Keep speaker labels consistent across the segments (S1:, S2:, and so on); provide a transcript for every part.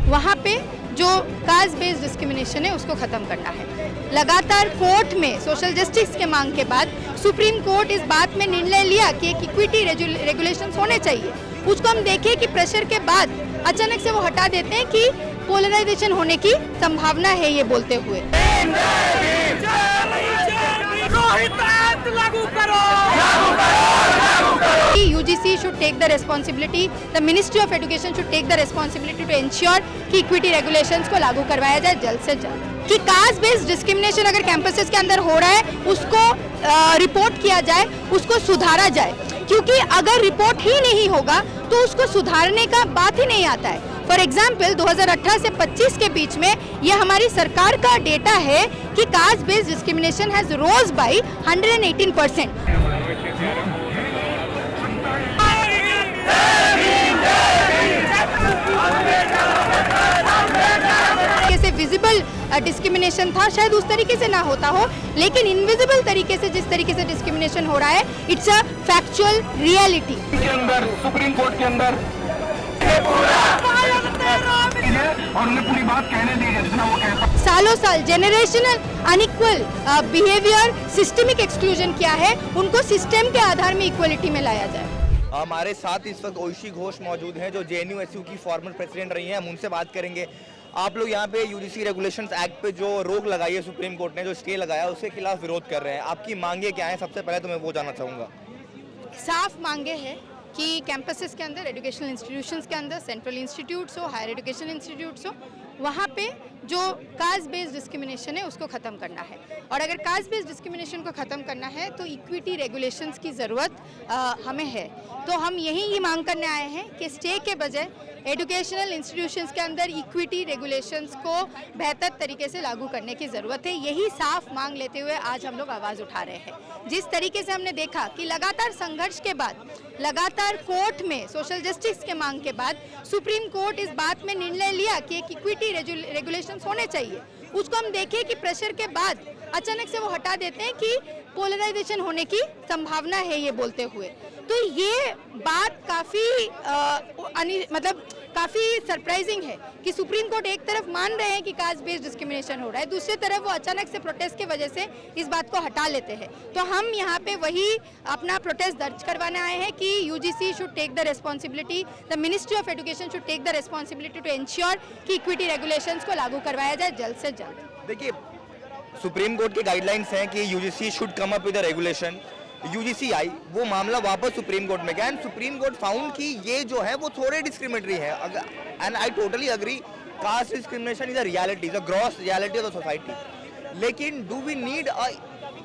S1: वहाँ पे जो कास्ट बेस्ड डिस्क्रिमिनेशन है उसको ख़त्म करना है। लगातार कोर्ट में सोशल जस्टिस के मांग के बाद सुप्रीम कोर्ट इस बात में निर्णय लिया कि एक इक्विटी रेगुलेशंस होने चाहिए। उसको हम देखें कि प्रेशर के बाद अचानक से वो हटा देते हैं कि पोलराइजेशन होने की संभावना है ये बोलते हुए। UGC should take the responsibility, the Ministry of Education should take the responsibility to ensure कि इक्विटी रेगुलेशंस को लागू करवाया जाए जल्द से जल्द। कि कास्ट बेस्ड डिस्क्रिमिनेशन अगर कैंपसेस के अंदर हो रहा है उसको रिपोर्ट किया जाए, उसको सुधारा जाए, क्योंकि अगर रिपोर्ट ही नहीं होगा तो उसको सुधारने का बात ही नहीं आता है। फॉर एग्जाम्पल 2018 से 25 के बीच में ये हमारी सरकार का डेटा है कि caste based discrimination has rose by 118%। कैसे विजिबल डिस्क्रिमिनेशन था शायद उस तरीके से ना होता हो, लेकिन इनविजिबल तरीके से जिस तरीके से डिस्क्रिमिनेशन हो रहा है इट्स अ फैक्चुअल रियलिटी।
S2: के अंदर सुप्रीम कोर्ट के अंदर और उन्हें पूरी बात कहने दी है जितना वो कहता।
S1: सालों साल generational unequal behaviour, systemic exclusion क्या है, उनको सिस्टम के आधार में इक्वलिटी में लाया जाए।
S3: हमारे साथ इस वक्त ओइशी घोष मौजूद हैं जो JNU-SU की फॉर्मर प्रेसिडेंट रही हैं। हम उनसे बात करेंगे। आप लोग यहाँ पे UGC रेगुलेशंस एक्ट पे जो रोक लगाई है सुप्रीम कोर्ट ने, जो स्टे लगाया उसके खिलाफ विरोध कर रहे हैं। आपकी मांगे क्या हैं? सबसे पहले तो मैं वो जानना चाहूँगा।
S1: साफ मांगे हैं कि कैंपसेस के अंदर, एजुकेशनल इंस्टीट्यूशंस के अंदर, सेंट्रल इंस्टीट्यूट्स हो, हायर एजुकेशन इंस्टीट्यूट्स हो, वहाँ पे जो कास्ट बेस्ड डिस्क्रिमिनेशन है उसको ख़त्म करना है। और अगर कास्ट बेस्ड डिस्क्रिमिनेशन को ख़त्म करना है तो इक्विटी रेगुलेशंस की ज़रूरत हमें है। तो हम यही मांग करने आए हैं कि स्टे के बजाय एजुकेशनल इंस्टीट्यूशंस के अंदर इक्विटी रेगुलेशंस को बेहतर तरीके से लागू करने की ज़रूरत है। यही साफ मांग लेते हुए आज हम लोग आवाज़ उठा रहे हैं। जिस तरीके से हमने देखा कि लगातार संघर्ष के बाद, लगातार कोर्ट में सोशल जस्टिस के मांग के बाद सुप्रीम कोर्ट इस बात में निर्णय लिया कि एक इक्विटी रेगुलेशंस होने चाहिए। उसको हम देखें कि प्रेशर के बाद अचानक से वो हटा देते हैं कि पोलराइजेशन होने की संभावना है ये बोलते हुए। तो ये बात काफ़ी सरप्राइजिंग है कि सुप्रीम कोर्ट एक तरफ मान रहे हैं कि कास्ट बेस्ड डिस्क्रिमिनेशन हो रहा है, दूसरी तरफ वो अचानक से प्रोटेस्ट की वजह से इस बात को हटा लेते हैं। तो हम यहाँ पे वही अपना प्रोटेस्ट दर्ज करवाने आए हैं कि UGC should take the responsibility, the ministry of education should take the responsibility to ensure कि इक्विटी रेगुलेशंस को लागू करवाया जाए जल्द से जल्द।
S3: देखिए, सुप्रीम कोर्ट के गाइडलाइंस हैं कि UGC should come up with regulation. UGC आई, वो मामला वापस सुप्रीम कोर्ट में गया एंड सुप्रीम कोर्ट फाउंड कि ये जो है वो थोड़े डिस्क्रिमिनेटरी है। And I totally agree, caste discrimination is a reality, is a gross reality of the society. लेकिन do we need a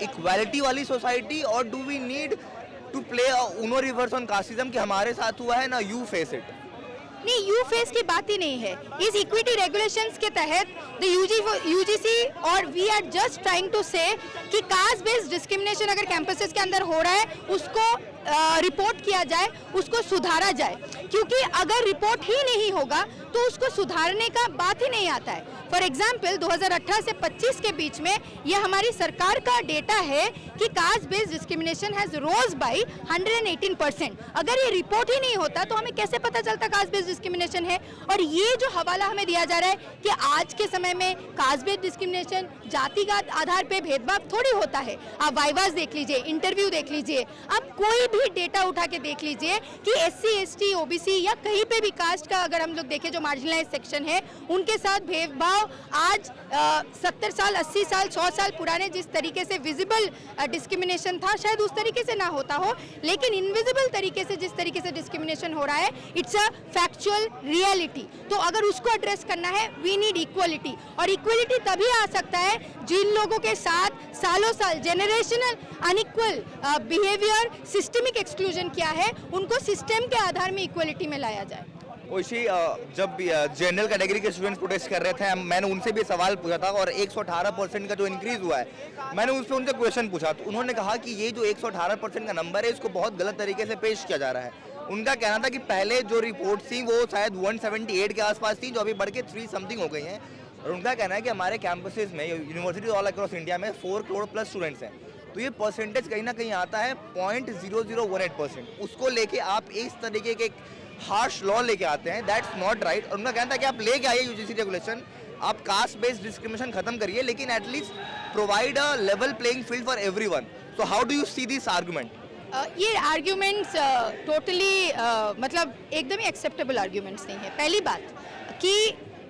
S3: equality वाली सोसाइटी और do we need to play a Uno reverse on casteism कि हमारे साथ हुआ है ना you face it?
S1: नहीं, यू फेस की बात ही नहीं है। इस इक्विटी रेगुलेशंस के तहत द UGC और we are just trying to say कि कास्ट बेस्ड डिस्क्रिमिनेशन अगर कैंपसेस के अंदर हो रहा है उसको रिपोर्ट किया जाए, उसको सुधारा जाए, क्योंकि अगर रिपोर्ट ही नहीं होगा तो उसको सुधारने का बात ही नहीं आता है। फॉर एग्जाम्पल 2018 से 25 के बीच में ये हमारी सरकार का डेटा है कि caste based discrimination has rose by 118%। अगर ये रिपोर्ट ही नहीं होता तो हमें कैसे पता चलता कास्ट बेस्ड डिस्क्रिमिनेशन है? और ये जो हवाला हमें दिया जा रहा है कि आज के समय में कास्ट बेस्ड डिस्क्रिमिनेशन जातिगत आधार पे भेदभाव थोड़ी होता है। आप वाइवास देख लीजिए, इंटरव्यू देख लीजिए, आप कोई भी डेटा उठा के देख लीजिए कि SC ST OBC या कहीं पे भी कास्ट का अगर हम लोग देखें जो मार्जिनलाइज सेक्शन है उनके साथ भेदभाव आज 70 साल 80 साल 100 साल पुराने जिस तरीके से विजिबल डिस्क्रिमिनेशन था शायद उस तरीके से ना होता हो, लेकिन इनविजिबल तरीके से जिस तरीके से डिस्क्रिमिनेशन हो रहा है इट्स अ फैक्चुअल रियलिटी। तो अगर उसको एड्रेस करना है वी नीड इक्वलिटी, और इक्वलिटी तभी आ सकता है जिन लोगों के साथ सालों साल generational unequal behaviour, systemic exclusion किया है, उनको सिस्टम के आधार में इक्वलिटी में लाया जाए।
S3: ओइशी, जब जनरल कैटेगरी के स्टूडेंट्स प्रोटेस्ट कर रहे थे, मैंने उनसे भी सवाल पूछा था और 118% का जो इंक्रीज हुआ है, मैंने उस पर उनसे क्वेश्चन पूछा तो उन्होंने कहा कि ये जो 118% का नंबर है इसको बहुत गलत तरीके से पेश किया जा रहा है। उनका कहना था कि पहले जो रिपोर्ट थी वो शायद 178 के आसपास थी, जो अभी बढ़ के 3 समथिंग हो गई हैं। और उनका कहना है कि हमारे कैंपसेस में, यूनिवर्सिटीज ऑल अक्रॉस इंडिया में 4 करोड़ प्लस स्टूडेंट्स हैं, तो ये परसेंटेज कहीं ना कहीं आता है 0.0018%। उसको लेके आप इस तरीके के हार्श लॉ लेके आते हैं, दैट्स नॉट राइट। और उनका कहना था कि आप लेके आइए यूजीसी रेगुलेशन, आप कास्ट बेस्ड डिस्क्रिमिनेशन खत्म करिए, लेकिन at least provide a level playing field for everyone. So how do you see this argument?
S1: ये आर्ग्यूमेंट्स टोटली मतलब एकदम ही एक्सेप्टेबल आर्ग्यूमेंट्स नहीं है। पहली बात कि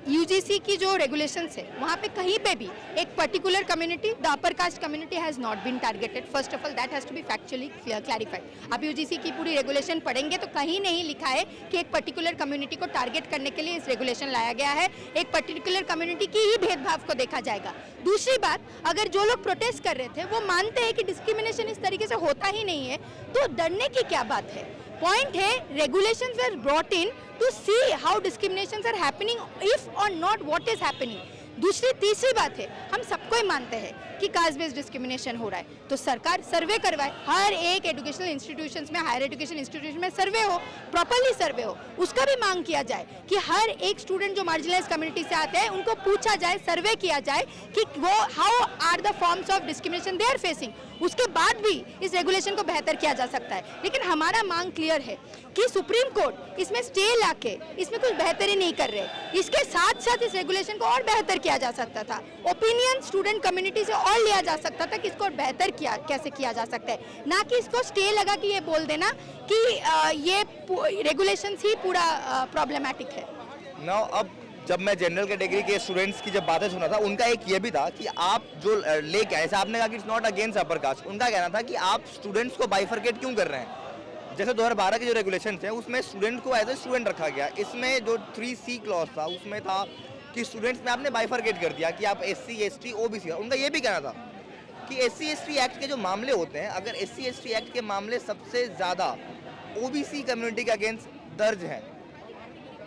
S1: यूजीसी की जो रेगुलेशंस है वहाँ पे कहीं पे भी एक particular community, the upper caste community has not been targeted. First of all that has to be factually clarified. आप यूजीसी की पूरी रेगुलेशन पढ़ेंगे तो कहीं नहीं लिखा है कि एक पर्टिकुलर कम्युनिटी को टारगेट करने के लिए इस रेगुलेशन लाया गया है। एक पर्टिकुलर कम्युनिटी की ही भेदभाव को देखा जाएगा। दूसरी बात, अगर जो लोग प्रोटेस्ट कर रहे थे वो मानते हैं कि डिस्क्रिमिनेशन इस तरीके से होता ही नहीं है, तो डरने की क्या बात है? पॉइंट है regulations were brought in to see how discriminations are happening, if or not what is happening. दूसरी तीसरी बात है, हम सबको ही मानते हैं कि कास्ट बेस्ड डिस्क्रिमिनेशन हो रहा है, तो सरकार सर्वे करवाए। हर एक एजुकेशनल इंस्टीट्यूशंस में, हायर एजुकेशन इंस्टीट्यूशन में सर्वे हो, प्रॉपरली सर्वे हो, उसका भी मांग किया जाए कि हर एक स्टूडेंट जो मार्जिनलाइज कम्युनिटी से आते हैं उनको पूछा जाए, सर्वे किया जाए कि वो how are the forms of discrimination they are facing. उसके बाद भी इस रेगुलेशन को बेहतर किया जा सकता है। लेकिन हमारा मांग क्लियर है कि सुप्रीम कोर्ट इसमें स्टे लाके इसमें कुछ बेहतरी नहीं कर रहे। इसके साथ साथ इस रेगुलेशन को और बेहतर किया जा सकता था। ओपिनियन स्टूडेंट कम्युनिटी से और लिया जा सकता था कि इसको बेहतर कैसे किया जा सकता है, ना कि इसको स्टे लगा कि ये बोल देना कि ये रेगुलेशंस ही पूरा प्रॉब्लमैटिक है।
S3: नाउ अब जब मैं जनरल कैटेगरी के स्टूडेंट्स की जब बातें सुना था, उनका एक ये भी था कि आप जो लेके आए, जैसे आपने कहा कि it's not against upper caste, उनका कहना था कि आप स्टूडेंट्स को बाइफरकेट क्यों कर रहे हैं? जैसे 2012 के जो रेगुलेशन थे उसमें स्टूडेंट को एज ए स्टूडेंट रखा गया। इसमें जो 3C क्लॉज था उसमें था कि स्टूडेंट्स में आपने बाइफरकेट कर दिया कि आप SC ST OBC। उनका ये भी कहना था कि SC ST एक्ट के जो मामले होते हैं, अगर SC ST एक्ट के मामले सबसे ज़्यादा OBC कम्युनिटी के अगेंस्ट दर्ज हैं,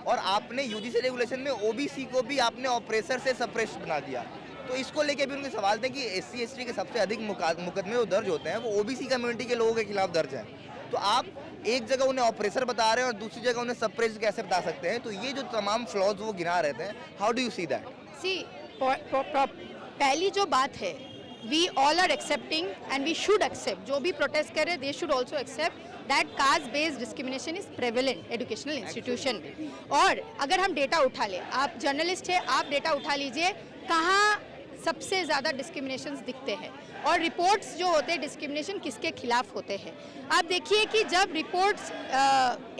S3: और आपने यूजीसी रेगुलेशन में OBC को भी आपने ऑपरेसर से सप्रेस बना दिया, तो इसको लेके भी उनके सवाल थे कि SC ST के सबसे अधिक मुकदमे जो दर्ज होते हैं वो OBC कम्युनिटी के लोगों के खिलाफ दर्ज हैं। तो आप एक जगह उन्हें ऑपरेसर बता रहे हैं और दूसरी जगह उन्हें सप्रेस कैसे बता सकते हैं? तो ये जो तमाम फ्लॉज वो गिना रहे थे, how do you see that?
S1: See पहली जो बात है, we all are accepting and we should accept, जो भी प्रोटेस्ट कर रहे हैं they should also accept that caste based discrimination is prevalent educational institution में। और अगर हम डेटा उठा लें, आप जर्नलिस्ट है, आप डेटा उठा लीजिए कहाँ सबसे ज़्यादा डिस्क्रिमिनेशंस दिखते हैं और रिपोर्ट्स जो होते हैं डिस्क्रिमिनेशन किसके खिलाफ होते हैं। आप देखिए कि जब रिपोर्ट्स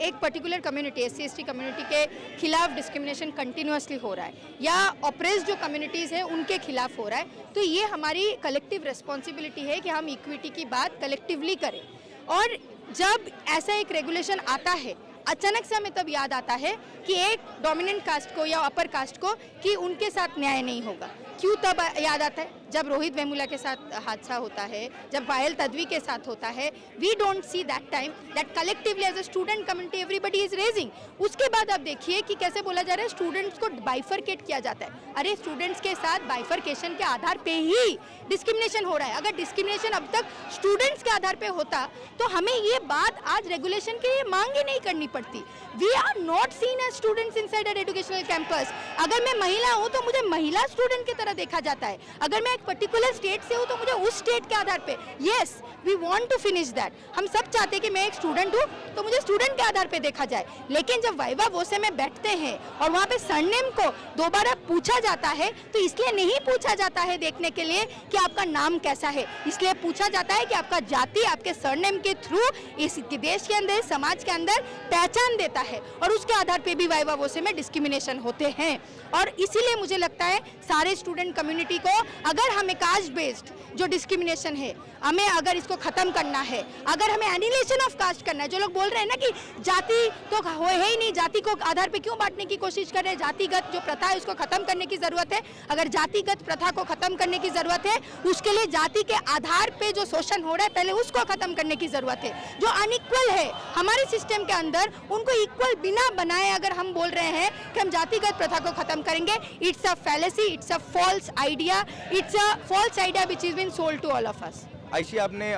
S1: एक particular community SC ST community के खिलाफ डिस्क्रिमिनेशन कंटिन्यूसली हो रहा है या ऑप्रेस्ड जो कम्युनिटीज़ हैं उनके खिलाफ हो रहा है, तो ये हमारी कलेक्टिव रिस्पॉन्सिबिलिटी है कि हम इक्विटी की बात कलेक्टिवली करें। और जब ऐसा एक रेगुलेशन आता है, अचानक से हमें तब याद आता है कि एक डोमिनेंट कास्ट को या अपर कास्ट को कि उनके साथ न्याय नहीं होगा। क्यों तब याद आता है? जब रोहित वेमुला के साथ हादसा होता है, जब पायल तदवी के साथ होता है, we don't see that time that collectively as a student community everybody is raising. उसके बाद आप देखिए कि कैसे बोला जा रहा है स्टूडेंट्स को बाइफरकेट किया जाता है। अरे स्टूडेंट्स के साथ बाइफरकेशन के आधार पे ही डिस्क्रिमिनेशन हो रहा है। अगर डिस्क्रिमिनेशन अब तक स्टूडेंट्स के आधार पे होता तो हमें ये बात आज रेगुलेशन के लिए मांग ही नहीं करनी पड़ती। We are not seen as students inside an educational campus. अगर मैं महिला हूँ तो मुझे महिला स्टूडेंट की तरह देखा जाता है। अगर मैं एक पर्टिकुलर स्टेट से हूँ तो मुझे उस स्टेट के आधार पे, yes we want to finish that. हम सब चाहते हैं कि मैं एक स्टूडेंट हूँ तो मुझे स्टूडेंट के आधार पे देखा जाए। लेकिन जब वाइवा वोसे में बैठते हैं और वहाँ पे सरनेम को दोबारा पूछा जाता है, तो इसलिए नहीं पूछा जाता है देखने के लिए कि आपका नाम कैसा है, इसलिए पूछा जाता है कि आपका जाति आपके सरनेम के थ्रू इस देश के अंदर, समाज के अंदर पहचान देता है, और उसके आधार पे भी वाइवा वोसे में डिस्क्रिमिनेशन होते हैं। और इसीलिए मुझे लगता है सारे स्टूडेंट कम्युनिटी को, अगर हमें कास्ट बेस्ड जो डिस्क्रिमिनेशन है, हमें अगर इसको खत्म करना है, अगर हमें एनिलेशन ऑफ कास्ट करना है, जो लोग बोल रहे हैं ना कि जाति तो हो ही नहीं, जाति को आधार पे क्यों बांटने की कोशिश कर रहे हैं, जातिगत जो प्रथा है उसको खत्म करने की जरूरत है। अगर जातिगत प्रथा को खत्म करने की जरूरत है, उसके लिए जाति के आधार पे जो शोषण हो रहा है पहले उसको खत्म करने की जरूरत है। जो अनइक्वल है हमारे सिस्टम के अंदर, उनको इक्वल बिना बनाए अगर हम बोल रहे हैं कि हम जातिगत प्रथा को खत्म करेंगे, it's a fallacy, it's a false idea, it's a false idea which is been sold to all of us.
S3: Aishe, आपने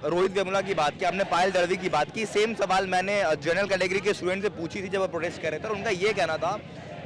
S3: रोहित वेमुला की बात की, आपने पायल तड़वी की बात की। सेम सवाल मैंने जनरल कैटेगरी के स्टूडेंट से पूछी थी जब वो प्रोटेस्ट कर रहे थे, और उनका ये कहना था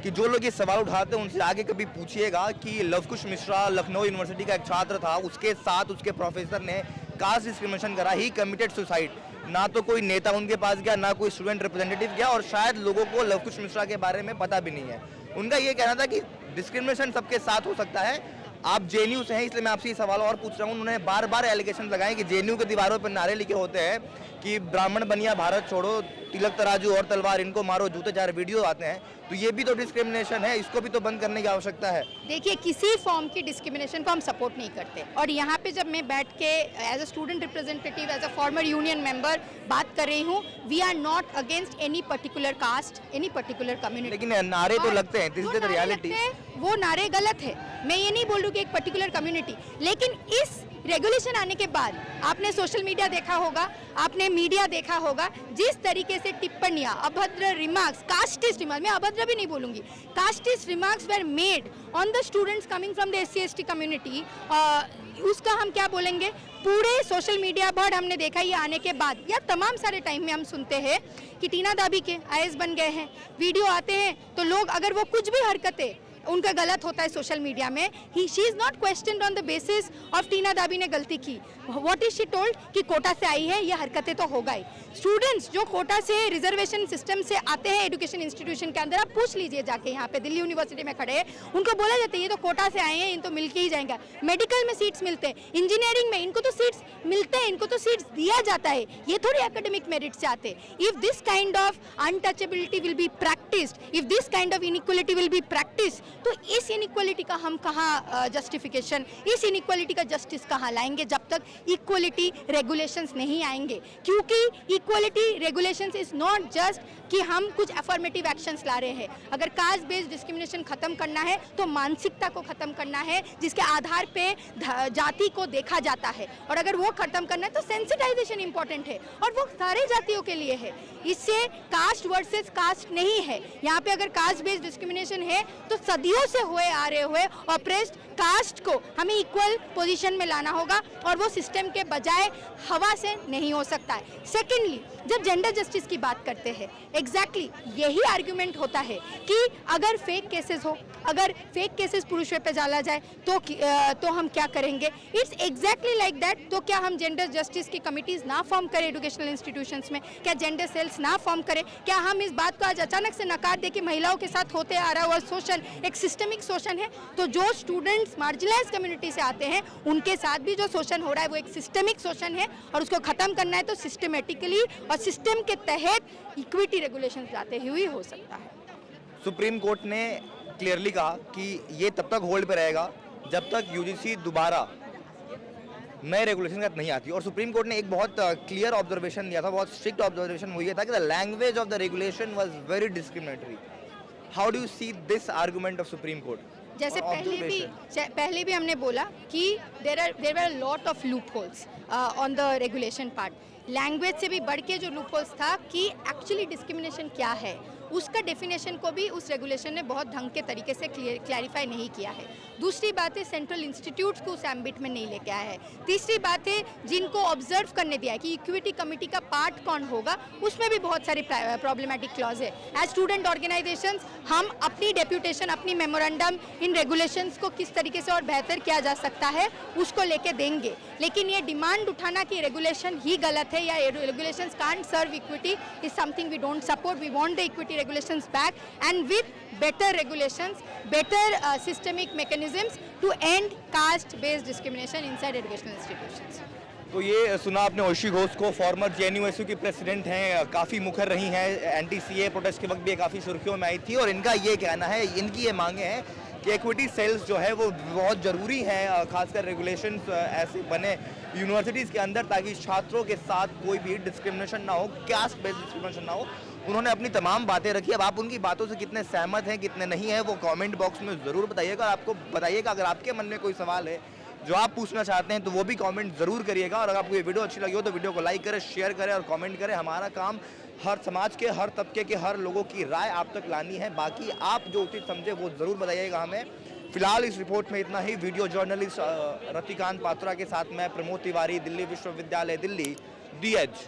S3: कि जो लोग ये सवाल उठाते हैं उनसे आगे कभी पूछिएगा कि लवकुश मिश्रा लखनऊ यूनिवर्सिटी का एक छात्र था, उसके साथ उसके प्रोफेसर ने कास्ट डिस्क्रिमिनेशन करा, ही कमिटेड सुसाइड। ना तो कोई नेता उनके पास गया, ना कोई स्टूडेंट रिप्रेजेंटेटिव गया, और शायद लोगों को लवकुश मिश्रा के बारे में पता भी नहीं है। उनका ये कहना था कि डिस्क्रिमिनेशन सबके साथ हो सकता है। आप जेएनयू से हैं, इसलिए मैं आपसे ये सवाल और पूछ रहा हूँ। उन्होंने बार बार एलिगेशन लगाए कि जेएनयू की दीवारों पर नारे लिखे होते हैं कि ब्राह्मण बनिया भारत छोड़ो, तिलक तराजू और तलवार इनको मारो, जूते चार वीडियो आते हैं, तो ये भी तो डिस्क्रिमिनेशन है, इसको भी तो बंद करने की आवश्यकता है।
S1: देखिए, किसी फॉर्म की डिस्क्रिमिनेशन को हम सपोर्ट नहीं करते, और यहाँ पे जब मैं बैठ के as a student representative, as a former union member बात कर रही हूँ, we are not against any particular caste, any particular community.
S3: लेकिन नारे तो लगते हैं, दिस इज द रियलिटी।
S1: वो नारे गलत है, मैं ये नहीं बोल रही कि एक पर्टिकुलर कम्युनिटी, लेकिन इस रेगुलेशन आने के बाद आपने सोशल मीडिया देखा होगा, आपने मीडिया देखा होगा, जिस तरीके से टिप्पणियां, अभद्र रिमार्क्स, कास्टिस्ट रिमार्क्स, मैं अभद्र भी नहीं बोलूंगी, casteist remarks were made on the students coming from the SC/ST community, उसका हम क्या बोलेंगे, पूरे सोशल मीडिया पर हमने देखा ये आने के बाद, या तमाम सारे टाइम में हम सुनते हैं कि टीना दाबी के IAS बन गए हैं, वीडियो आते हैं तो लोग अगर वो कुछ भी हरकतें उनका गलत होता है सोशल मीडिया में, she is not questioned on the basis of Tina Dabi ने गलती की, व्हाट इज शी टोल्ड कि कोटा से आई है, ये हरकतें तो होगा ही। स्टूडेंट्स जो कोटा से रिजर्वेशन सिस्टम से आते हैं एजुकेशन इंस्टीट्यूशन के अंदर, आप पूछ लीजिए जाके, यहाँ पे दिल्ली यूनिवर्सिटी में खड़े हैं, उनको बोला जाता है ये तो कोटा से आए हैं, इन तो मिल के ही जाएंगे। मेडिकल में सीट्स मिलते हैं, इंजीनियरिंग में इनको तो सीट्स मिलते हैं, इनको तो सीट्स दिया जाता है, ये थोड़ी एकेडमिक मेरिट से आते हैं। If this kind of untouchability will be practised, if this kind of inequality will be practice, तो इस इनइक्वालिटी का हम कहाँ जस्टिफिकेशन, इस इनइक्वालिटी का जस्टिस कहाँ लाएंगे जब तक इक्वालिटी रेगुलेशंस नहीं आएंगे। क्योंकि equality regulations is not just कि हम कुछ अफर्मेटिव एक्शंस ला रहे हैं। अगर कास्ट बेस्ड डिस्क्रिमिनेशन खत्म करना है तो मानसिकता को खत्म करना है, जिसके आधार पे जाति को देखा जाता है, और अगर वो खत्म करना है तो सेंसिटाइजेशन इंपॉर्टेंट है, और वो सारे जातियों के लिए है। इससे कास्ट वर्सेस कास्ट नहीं है। यहाँ पे अगर कास्ट बेस्ड डिस्क्रिमिनेशन है तो सदियों से हुए आ रहे हुए ऑप्रेस्ड कास्ट को हमें इक्वल पोजीशन में लाना होगा, और वो सिस्टम के बजाय हवा से नहीं हो सकता है। सेकेंडली, जब जेंडर जस्टिस की बात करते हैं, एग्जैक्टली यही आर्ग्यूमेंट होता है कि अगर फेक केसेस हो, अगर फेक केसेस पुरुषों पे डाला जाए तो हम क्या करेंगे। It's exactly like that. तो क्या हम जेंडर जस्टिस की कमिटीज ना फॉर्म करें एजुकेशनल इंस्टीट्यूशंस में, क्या जेंडर सेल्स ना फॉर्म करें, क्या हम इस बात को आज अचानक से नकार दें कि महिलाओं के साथ होते आ रहा हुआ शोषण एक सिस्टमिक शोषण है। तो जो स्टूडेंट्स मार्जिनलाइज कम्युनिटी से आते हैं उनके साथ भी जो शोषण हो रहा है वो एक सिस्टमिक शोषण है, और उसको खत्म करना है तो सिस्टमेटिकली और सिस्टम के तहत इक्विटी रेगुलेशन लाते हुए हो सकता है।
S3: सुप्रीम कोर्ट ने क्लियरली कहा कि ये तब तक होल्ड पे रहेगा जब तक यूजीसी दोबारा नए रेगुलेशन का नहीं आती। और सुप्रीम कोर्ट ने एक बहुत क्लियर ऑब्जर्वेशन दिया था, बहुत स्ट्रिक्ट ऑब्जर्वेशन वो ये था कि the language of the regulation was very discriminatory. How do you see this argument of Supreme Court?
S1: जैसे पहले भी हमने बोला कि there were lot of loopholes on the regulation part. Language से भी बढ़ के जो लूप होल्स था कि एक्चुअली डिस्क्रिमिनेशन क्या है, उसका डेफिनेशन को भी उस रेगुलेशन ने बहुत ढंग के तरीके से क्लैरिफाई नहीं किया है। दूसरी बात है, सेंट्रल इंस्टीट्यूट्स को उस एम्बिट में नहीं लेके आया है। तीसरी बात है, जिनको ऑब्जर्व करने दिया है कि इक्विटी कमेटी का पार्ट कौन होगा, उसमें भी बहुत सारी प्रॉब्लमेटिक क्लॉज है। एज स्टूडेंट ऑर्गेनाइजेशंस हम अपनी डेप्यूटेशन, अपनी मेमोरेंडम इन रेगुलेशंस को किस तरीके से और बेहतर किया जा सकता है उसको लेके देंगे। लेकिन ये डिमांड उठाना कि रेगुलेशन ही गलत है या regulations can't serve equity is something we don't support. We want the equity regulations back and with better regulations, better systemic mechanisms to end caste based discrimination inside educational institutions.
S3: तो ये सुना आपने ओशी घोष को, farmer JNU की president हैं, काफ़ी मुखर रही हैं, एंटी-सीए प्रोटेस्ट के वक्त भी काफ़ी सुर्खियों में आई थी। और इनका ये कहना है, इनकी ये मांगे हैं कि इक्विटी सेल्स जो है वो बहुत ज़रूरी है, खासकर रेगुलेशंस ऐसे बने यूनिवर्सिटीज़ के अंदर ताकि छात्रों के साथ कोई भी डिस्क्रिमिनेशन ना हो, कास्ट बेस्ड डिस्क्रिमिनेशन ना हो। उन्होंने अपनी तमाम बातें रखी। अब आप उनकी बातों से कितने सहमत हैं, कितने नहीं हैं, वो कमेंट बॉक्स में ज़रूर बताइएगा। आपको बताइएगा अगर आपके मन में कोई सवाल है जो आप पूछना चाहते हैं तो वो भी कमेंट ज़रूर करिएगा। और अगर आपको ये वीडियो अच्छी लगी हो तो वीडियो को लाइक करें, शेयर करें और कमेंट करें। हमारा काम हर समाज के, हर तबके के, हर लोगों की राय आप तक लानी है। बाकी आप जो उचित समझे वो ज़रूर बताइएगा हमें। फिलहाल इस रिपोर्ट में इतना ही। वीडियो जर्नलिस्ट रतिकांत पात्रा के साथ मैं प्रमोद तिवारी, दिल्ली विश्वविद्यालय दिल्ली, दी एज।